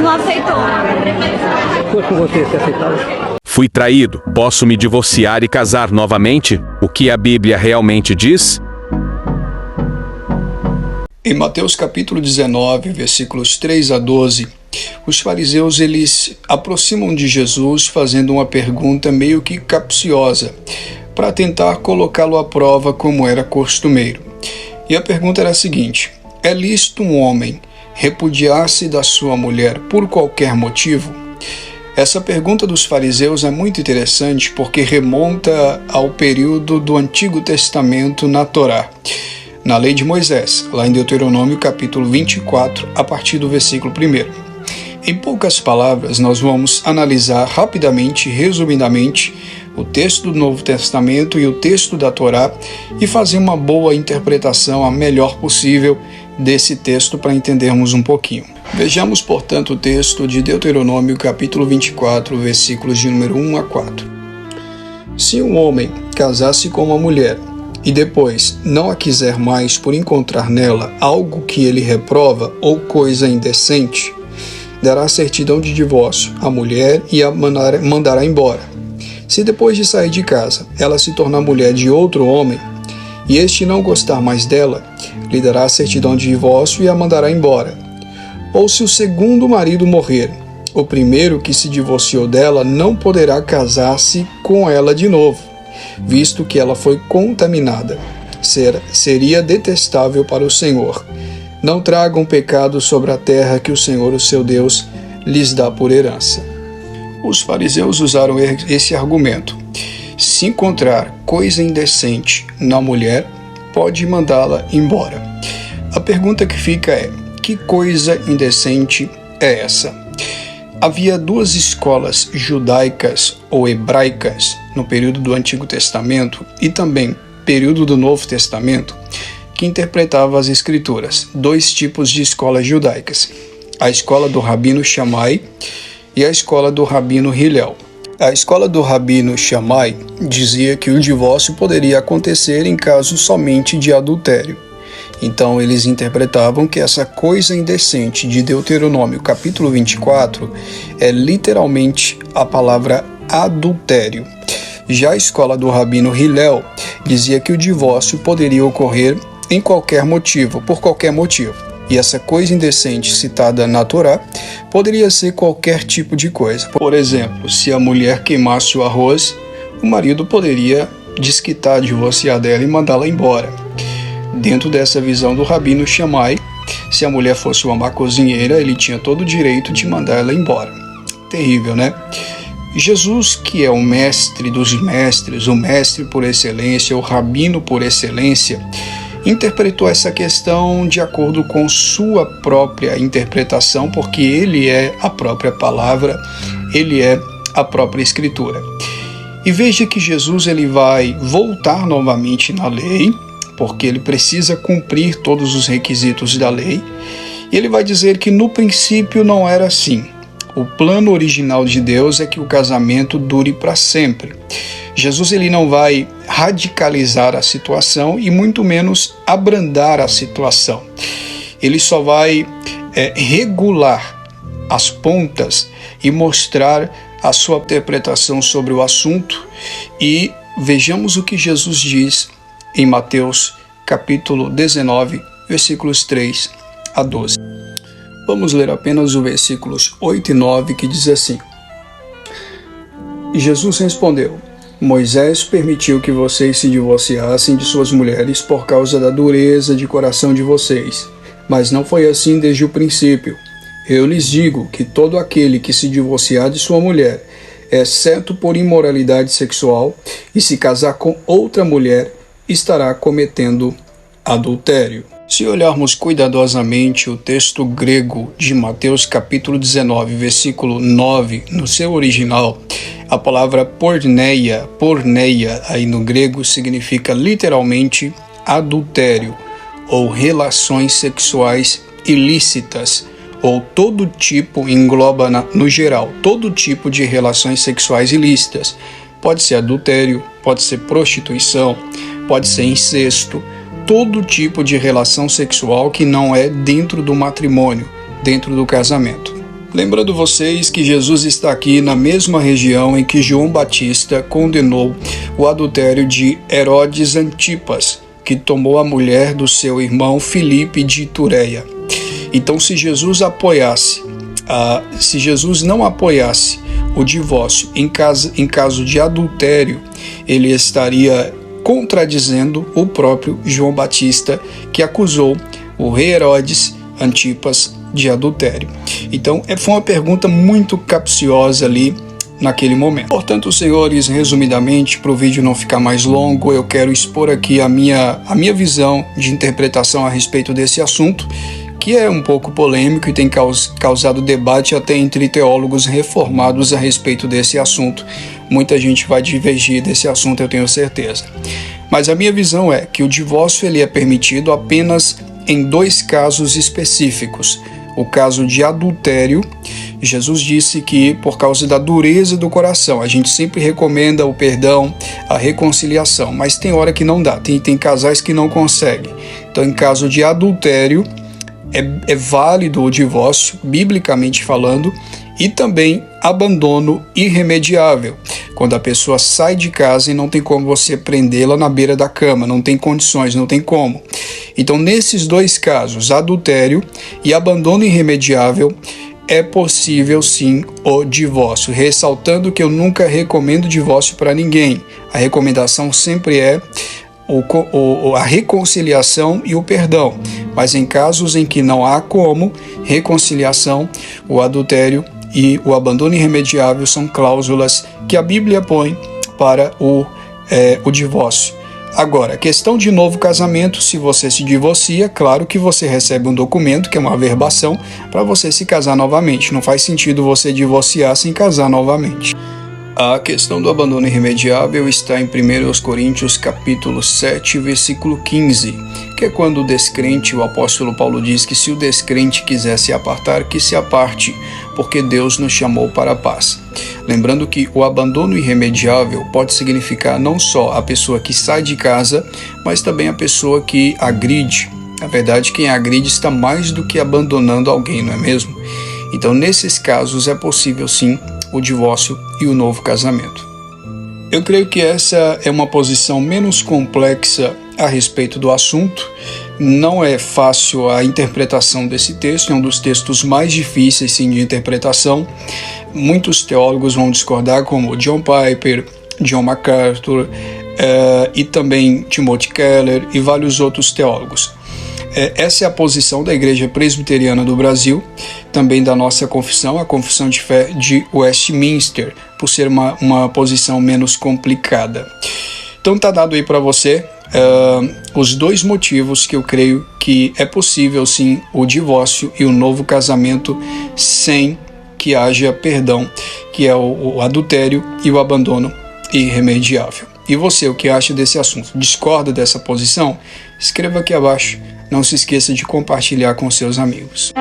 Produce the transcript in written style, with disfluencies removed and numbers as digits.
não aceitou. Se fosse com você, você aceitava? Fui traído. Posso me divorciar e casar novamente? O que a Bíblia realmente diz? Em Mateus capítulo 19, versículos 3 a 12, os fariseus eles aproximam de Jesus fazendo uma pergunta meio que capciosa, para tentar colocá-lo à prova como era costumeiro. E a pergunta era a seguinte: é lícito um homem repudiar-se da sua mulher por qualquer motivo? Essa pergunta dos fariseus é muito interessante porque remonta ao período do Antigo Testamento na Torá, na lei de Moisés, lá em Deuteronômio capítulo 24, a partir do versículo 1. Em poucas palavras, nós vamos analisar rapidamente, resumidamente, o texto do Novo Testamento e o texto da Torá e fazer uma boa interpretação, a melhor possível, desse texto para entendermos um pouquinho. Vejamos, portanto, o texto de Deuteronômio capítulo 24, versículos de número 1 a 4. Se um homem casasse com uma mulher e depois não a quiser mais por encontrar nela algo que ele reprova ou coisa indecente, dará certidão de divórcio à mulher e a mandará embora. Se depois de sair de casa ela se tornar mulher de outro homem e este não gostar mais dela, lhe dará certidão de divórcio e a mandará embora. Ou se o segundo marido morrer, o primeiro que se divorciou dela não poderá casar-se com ela de novo, visto que ela foi contaminada. Seria detestável para o Senhor. Não tragam pecado sobre a terra que o Senhor, o seu Deus, lhes dá por herança. Os fariseus usaram esse argumento. Se encontrar coisa indecente na mulher, pode mandá-la embora. A pergunta que fica é: que coisa indecente é essa? Havia duas escolas judaicas ou hebraicas no período do Antigo Testamento e também período do Novo Testamento que interpretavam as Escrituras. Dois tipos de escolas judaicas: a escola do Rabino Shammai e a escola do Rabino Hillel. A escola do Rabino Shammai dizia que o divórcio poderia acontecer em caso somente de adultério. Então eles interpretavam que essa coisa indecente de Deuteronômio capítulo 24 é literalmente a palavra adultério. Já a escola do Rabino Hillel dizia que o divórcio poderia ocorrer em qualquer motivo, por qualquer motivo. E essa coisa indecente citada na Torá poderia ser qualquer tipo de coisa. Por exemplo, se a mulher queimasse o arroz, o marido poderia desquitar, divorciar dela e mandá-la embora. Dentro dessa visão do Rabino Shammai, se a mulher fosse uma má cozinheira, ele tinha todo o direito de mandar ela embora. Terrível, né? Jesus, que é o mestre dos mestres, o mestre por excelência, o rabino por excelência, interpretou essa questão de acordo com sua própria interpretação, porque ele é a própria palavra, ele é a própria escritura. E veja que Jesus ele vai voltar novamente na lei, porque ele precisa cumprir todos os requisitos da lei, e ele vai dizer que no princípio não era assim. O plano original de Deus é que o casamento dure para sempre. Jesus ele não vai radicalizar a situação e muito menos abrandar a situação. Ele só vai regular as pontas e mostrar a sua interpretação sobre o assunto. E vejamos o que Jesus diz em Mateus capítulo 19, versículos 3 a 12. Vamos ler apenas os versículos 8 e 9 que diz assim: Jesus respondeu: Moisés permitiu que vocês se divorciassem de suas mulheres por causa da dureza de coração de vocês, mas não foi assim desde o princípio. Eu lhes digo que todo aquele que se divorciar de sua mulher, exceto por imoralidade sexual, e se casar com outra mulher, estará cometendo adultério. Se olharmos cuidadosamente o texto grego de Mateus capítulo 19, versículo 9, no seu original, a palavra porneia aí no grego significa literalmente adultério, ou relações sexuais ilícitas, ou todo tipo, engloba no geral, todo tipo de relações sexuais ilícitas. Pode ser adultério, pode ser prostituição, pode ser incesto, todo tipo de relação sexual que não é dentro do matrimônio, dentro do casamento. Lembrando vocês que Jesus está aqui na mesma região em que João Batista condenou o adultério de Herodes Antipas, que tomou a mulher do seu irmão Filipe de Itureia. Então, se Jesus não apoiasse o divórcio em caso de adultério, ele estaria contradizendo o próprio João Batista, que acusou o rei Herodes Antipas de adultério. Então, foi uma pergunta muito capciosa ali naquele momento. Portanto, senhores, resumidamente, para o vídeo não ficar mais longo, eu quero expor aqui a minha visão de interpretação a respeito desse assunto, que é um pouco polêmico e tem causado debate até entre teólogos reformados a respeito desse assunto. Muita gente vai divergir desse assunto, eu tenho certeza. Mas a minha visão é que o divórcio ele é permitido apenas em 2 casos específicos. O caso de adultério, Jesus disse que por causa da dureza do coração, a gente sempre recomenda o perdão, a reconciliação, mas tem hora que não dá, tem casais que não conseguem. Então, em caso de adultério, é válido o divórcio, biblicamente falando, e também abandono irremediável, quando a pessoa sai de casa e não tem como você prendê-la na beira da cama, não tem condições, não tem como. Então, nesses 2 casos, adultério e abandono irremediável, é possível sim o divórcio, ressaltando que eu nunca recomendo divórcio para ninguém. A recomendação sempre é a reconciliação e o perdão, mas em casos em que não há como reconciliação, o adultério e o abandono irremediável são cláusulas que a Bíblia põe para o divórcio. Agora, questão de novo casamento, se você se divorcia, claro que você recebe um documento, que é uma averbação, para você se casar novamente. Não faz sentido você divorciar sem casar novamente. A questão do abandono irremediável está em 1 Coríntios capítulo 7, versículo 15, que é quando o descrente, o apóstolo Paulo diz que se o descrente quiser se apartar, que se aparte, porque Deus nos chamou para a paz. Lembrando que o abandono irremediável pode significar não só a pessoa que sai de casa, mas também a pessoa que agride. Na verdade, quem agride está mais do que abandonando alguém, não é mesmo? Então, nesses casos, é possível sim o divórcio e o novo casamento. Eu creio que essa é uma posição menos complexa a respeito do assunto. Não é fácil a interpretação desse texto, é um dos textos mais difíceis sim de interpretação. Muitos teólogos vão discordar, como John Piper, John MacArthur e também Timothy Keller e vários outros teólogos. Essa é a posição da Igreja Presbiteriana do Brasil, também da nossa confissão, a Confissão de Fé de Westminster, por ser uma posição menos complicada. Então está dado aí para você os 2 motivos que eu creio que é possível sim o divórcio e o novo casamento sem que haja perdão, que é o adultério e o abandono irremediável. E você, o que acha desse assunto? Discorda dessa posição? Escreva aqui abaixo. Não se esqueça de compartilhar com seus amigos.